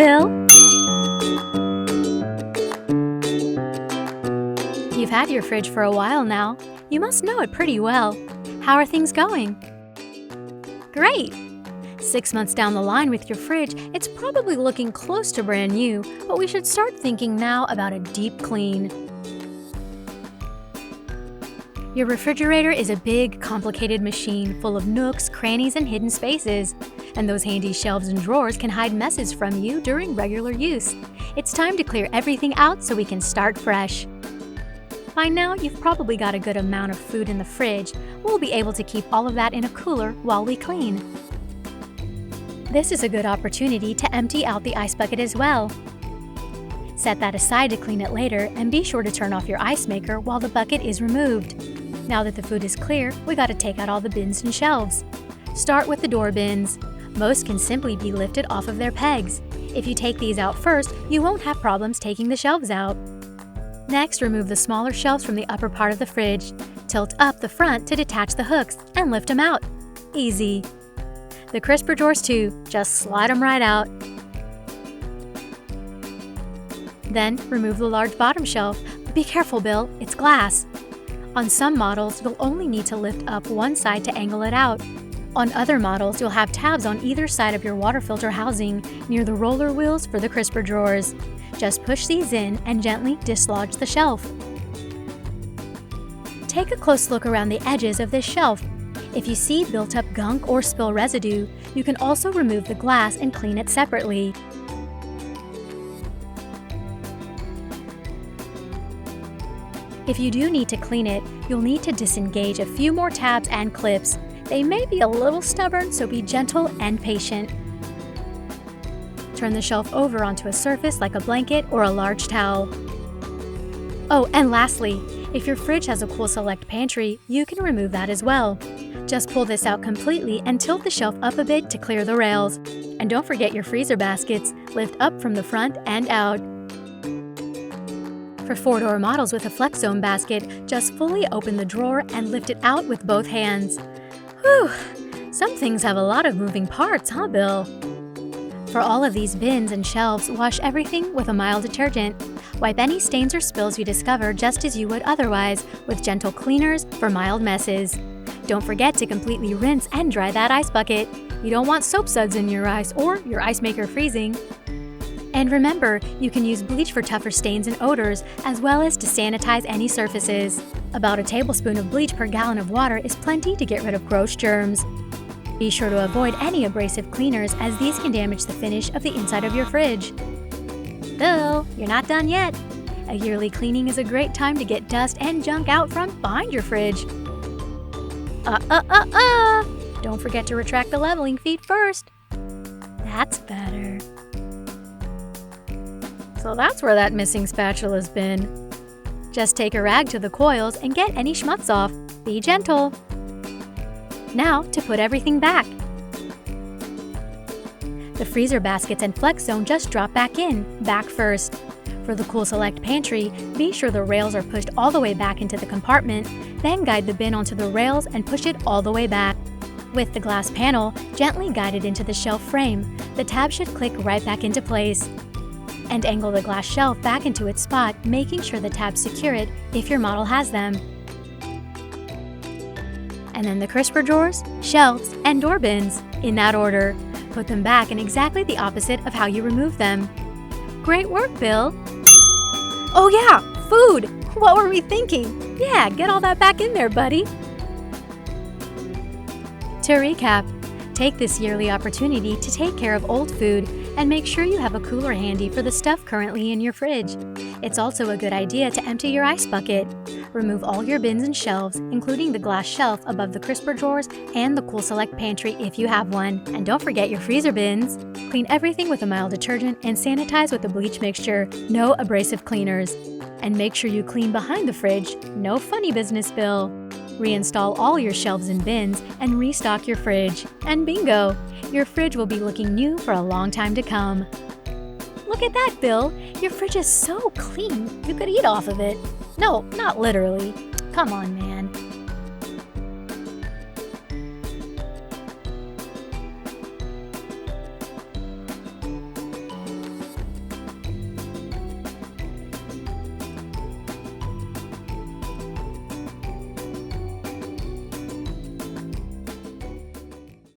Bill! You've had your fridge for a while now. You must know it pretty well. How are things going? Great! 6 months down the line with your fridge, it's probably looking close to brand new, but we should start thinking now about a deep clean. Your refrigerator is a big, complicated machine full of nooks, crannies, and hidden spaces. And those handy shelves and drawers can hide messes from you during regular use. It's time to clear everything out so we can start fresh. By now, you've probably got a good amount of food in the fridge. We'll be able to keep all of that in a cooler while we clean. This is a good opportunity to empty out the ice bucket as well. Set that aside to clean it later, and be sure to turn off your ice maker while the bucket is removed. Now that the food is clear, we got to take out all the bins and shelves. Start with the door bins. Most can simply be lifted off of their pegs. If you take these out first, you won't have problems taking the shelves out. Next, remove the smaller shelves from the upper part of the fridge. Tilt up the front to detach the hooks and lift them out. Easy. The crisper drawers too, just slide them right out. Then, remove the large bottom shelf. Be careful, Bill, it's glass. On some models, you'll only need to lift up one side to angle it out. On other models, you'll have tabs on either side of your water filter housing near the roller wheels for the crisper drawers. Just push these in and gently dislodge the shelf. Take a close look around the edges of this shelf. If you see built-up gunk or spill residue, you can also remove the glass and clean it separately. If you do need to clean it, you'll need to disengage a few more tabs and clips. They may be a little stubborn, so be gentle and patient. Turn the shelf over onto a surface like a blanket or a large towel. Oh, and lastly, if your fridge has a Cool Select Pantry, you can remove that as well. Just pull this out completely and tilt the shelf up a bit to clear the rails. And don't forget your freezer baskets. Lift up from the front and out. For 4-door models with a FlexZone basket, just fully open the drawer and lift it out with both hands. Whew! Some things have a lot of moving parts, huh, Bill? For all of these bins and shelves, wash everything with a mild detergent. Wipe any stains or spills you discover just as you would otherwise, with gentle cleaners for mild messes. Don't forget to completely rinse and dry that ice bucket. You don't want soap suds in your ice or your ice maker freezing. And remember, you can use bleach for tougher stains and odors, as well as to sanitize any surfaces. About a tablespoon of bleach per gallon of water is plenty to get rid of gross germs. Be sure to avoid any abrasive cleaners, as these can damage the finish of the inside of your fridge. Bill, you're not done yet. A yearly cleaning is a great time to get dust and junk out from behind your fridge. Don't forget to retract the leveling feet first. That's better. So that's where that missing spatula's been. Just take a rag to the coils and get any schmutz off. Be gentle. Now to put everything back. The freezer baskets and FlexZone just drop back in, back first. For the Cool Select Pantry, be sure the rails are pushed all the way back into the compartment, then guide the bin onto the rails and push it all the way back. With the glass panel, gently guide it into the shelf frame. The tab should click right back into place. And angle the glass shelf back into its spot, making sure the tabs secure it if your model has them. And then the crisper drawers, shelves, and door bins, in that order. Put them back in exactly the opposite of how you removed them. Great work, Bill! Oh yeah, food! What were we thinking? Yeah, get all that back in there, buddy! To recap, take this yearly opportunity to take care of old food and make sure you have a cooler handy for the stuff currently in your fridge. It's also a good idea to empty your ice bucket. Remove all your bins and shelves, including the glass shelf above the crisper drawers and the Cool Select Pantry if you have one. And don't forget your freezer bins. Clean everything with a mild detergent and sanitize with a bleach mixture. No abrasive cleaners. And make sure you clean behind the fridge. No funny business, Bill. Reinstall all your shelves and bins and restock your fridge. And bingo! Your fridge will be looking new for a long time to come. Look at that, Bill! Your fridge is so clean, you could eat off of it. No, not literally. Come on, man.